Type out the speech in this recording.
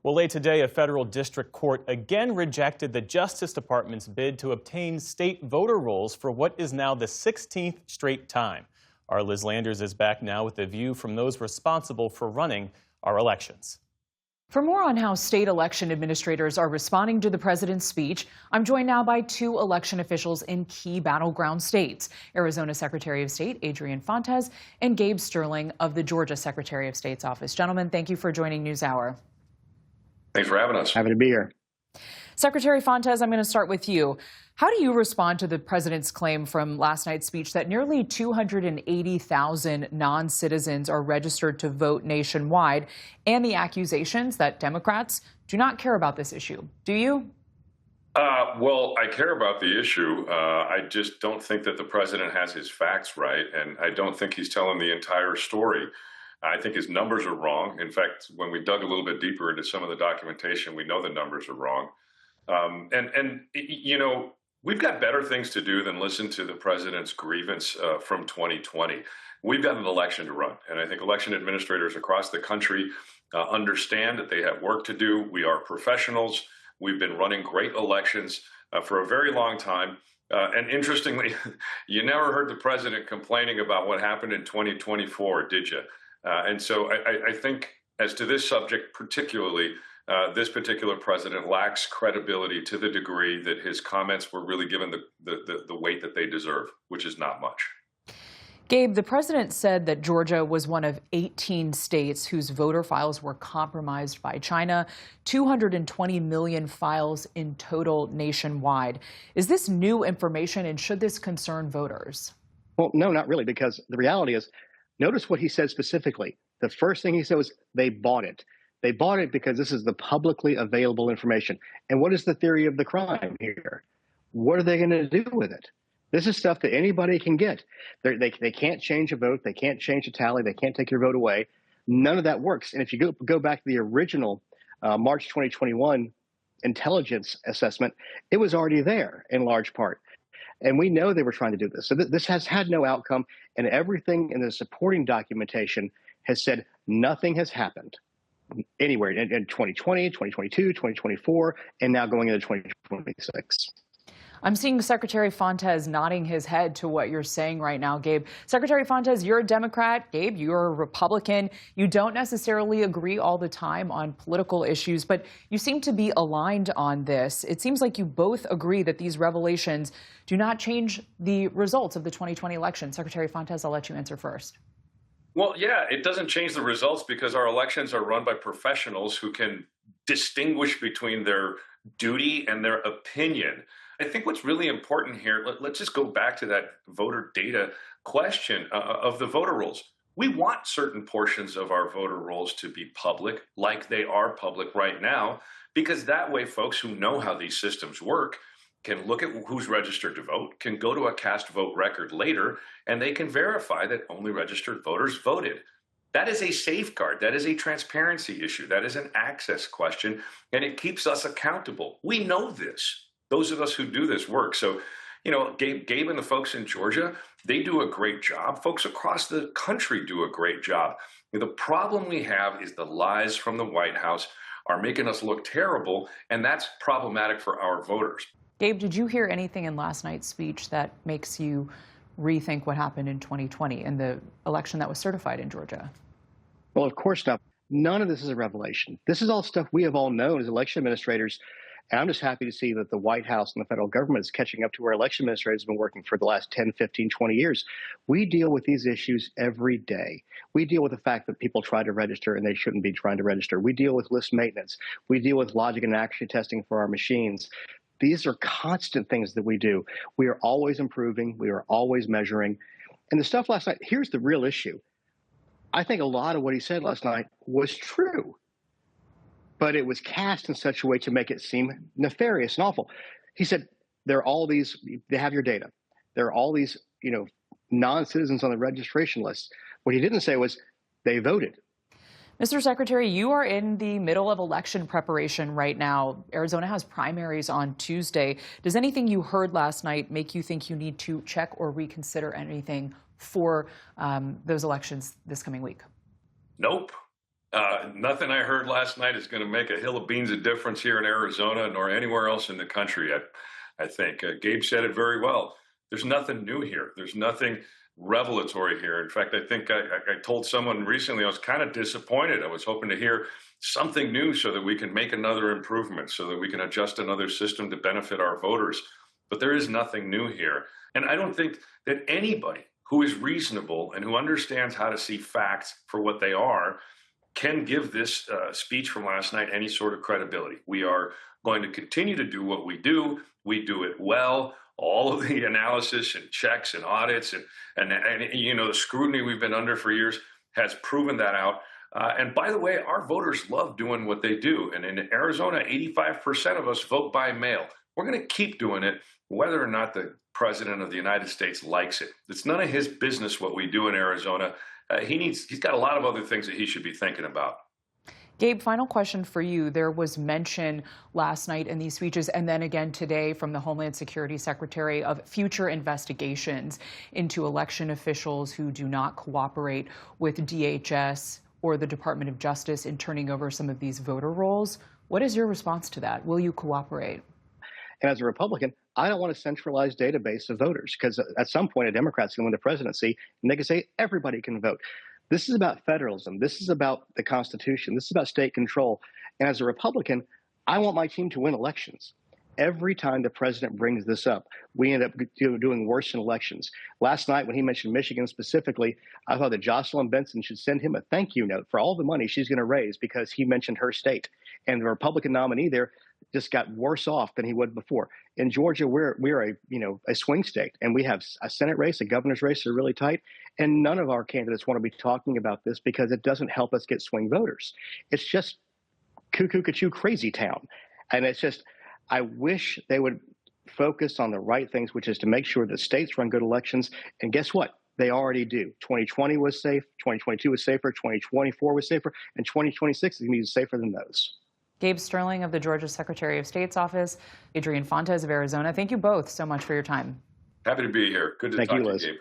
Well, late today, a federal district court again rejected the Justice Department's bid to obtain state voter rolls for what is now the 16th straight time. Our Liz Landers is back now with a view from those responsible for running our elections. For more on how state election administrators are responding to the president's speech, I'm joined now by two election officials in key battleground states, Arizona Secretary of State Adrian Fontes and Gabe Sterling of the Georgia Secretary of State's office. Gentlemen, thank you for joining NewsHour. Thanks for having us. Happy to be here. Secretary Fontes, I'm going to start with you. How do you respond to the president's claim from last night's speech that nearly 280,000 non-citizens are registered to vote nationwide and the accusations that Democrats do not care about this issue? Do you? Well, I care about the issue. I just don't think that the president has his facts right, and I don't think he's telling the entire story. I think his numbers are wrong. In fact, when we dug a little bit deeper into some of the documentation, we know the numbers are wrong. You know, we've got better things to do than listen to the president's grievance from 2020. We've got an election to run, and I think election administrators across the country understand that they have work to do. We are professionals. We've been running great elections for a very long time. And interestingly, you never heard the president complaining about what happened in 2024, did you? And so I think as to this subject particularly, this particular president lacks credibility to the degree that his comments were really given the weight that they deserve, which is not much. Gabe, the president said that Georgia was one of 18 states whose voter files were compromised by China, 220 million files in total nationwide. Is this new information, and should this concern voters? Well, no, not really, because the reality is, notice what he said specifically. The first thing he said was they bought it. They bought it because this is the publicly available information. And what is the theory of the crime here? What are they going to do with it? This is stuff that anybody can get. They can't change a vote. They can't change a tally. They can't take your vote away. None of that works. And if you go back to the original March 2021 intelligence assessment, it was already there in large part. And we know they were trying to do this. So this has had no outcome. And everything in the supporting documentation has said nothing has happened anywhere in 2020, 2022, 2024, and now going into 2026. I'm seeing Secretary Fontes nodding his head to what you're saying right now, Gabe. Secretary Fontes, you're a Democrat. Gabe, you're a Republican. You don't necessarily agree all the time on political issues, but you seem to be aligned on this. It seems like you both agree that these revelations do not change the results of the 2020 election. Secretary Fontes, I'll let you answer first. Well, yeah, it doesn't change the results because our elections are run by professionals who can distinguish between their duty and their opinion. I think what's really important here, let's just go back to that voter data question of the voter rolls. We want certain portions of our voter rolls to be public, like they are public right now, because that way folks who know how these systems work can look at who's registered to vote, can go to a cast vote record later, and they can verify that only registered voters voted. That is a safeguard. That is a transparency issue. That is an access question, and it keeps us accountable. We know this. Those of us who do this work. So, you know, Gabe and the folks in Georgia, they do a great job. Folks across the country do a great job. The problem we have is the lies from the White House are making us look terrible, and that's problematic for our voters. Gabe, did you hear anything in last night's speech that makes you rethink what happened in 2020 in the election that was certified in Georgia? Well, of course not. None of this is a revelation. This is all stuff we have all known as election administrators. And I'm just happy to see that the White House and the federal government is catching up to where election administrators have been working for the last 10, 15, 20 years. We deal with these issues every day. We deal with the fact that people try to register and they shouldn't be trying to register. We deal with list maintenance. We deal with logic and accuracy testing for our machines. These are constant things that we do. We are always improving. We are always measuring. And the stuff last night, here's the real issue. I think a lot of what he said last night was true, but it was cast in such a way to make it seem nefarious and awful. He said, there are all these, they have your data. There are all these, non-citizens on the registration list. What he didn't say was they voted. Mr. Secretary, you are in the middle of election preparation right now. Arizona has primaries on Tuesday. Does anything you heard last night make you think you need to check or reconsider anything for those elections this coming week? Nope. Nothing I heard last night is going to make a hill of beans of difference here in Arizona, nor anywhere else in the country. I think Gabe said it very well. There's nothing new here. There's nothing revelatory here. In fact, I think I told someone recently I was kind of disappointed. I was hoping to hear something new so that we can make another improvement, so that we can adjust another system to benefit our voters. But there is nothing new here. And I don't think that anybody who is reasonable and who understands how to see facts for what they are can give this speech from last night any sort of credibility. We are going to continue to do what we do. We do it well. All of the analysis and checks and audits and you know, the scrutiny we've been under for years has proven that out. And by the way, our voters love doing what they do. And in Arizona, 85% of us vote by mail. We're going to keep doing it, whether or not the president of the United States likes it. It's none of his business what we do in Arizona. He's got a lot of other things that he should be thinking about. Gabe, final question for you. There was mention last night in these speeches and then again today from the Homeland Security Secretary of future investigations into election officials who do not cooperate with DHS or the Department of Justice in turning over some of these voter rolls. What is your response to that? Will you cooperate? And as a Republican, I don't want a centralized database of voters, because at some point a Democrat's going to win the presidency and they can say everybody can vote. This is about federalism. This is about the Constitution. This is about state control. And as a Republican, I want my team to win elections. Every time the president brings this up, we end up doing worse in elections. Last night, when he mentioned Michigan specifically, I thought that Jocelyn Benson should send him a thank you note for all the money she's going to raise because he mentioned her state. And the Republican nominee there just got worse off than he would before. In Georgia, we're a swing state, and we have a Senate race, a governor's race are really tight, and none of our candidates want to be talking about this because it doesn't help us get swing voters. It's just cuckoo crazy town, and it's just I wish they would focus on the right things, which is to make sure that states run good elections. And guess what? They already do. 2020 was safe, 2022 was safer, 2024 was safer, and 2026 is going to be safer than those. Gabe Sterling of the Georgia Secretary of State's office, Adrian Fontes of Arizona. Thank you both so much for your time. Happy to be here. Good to talk to you, Gabe.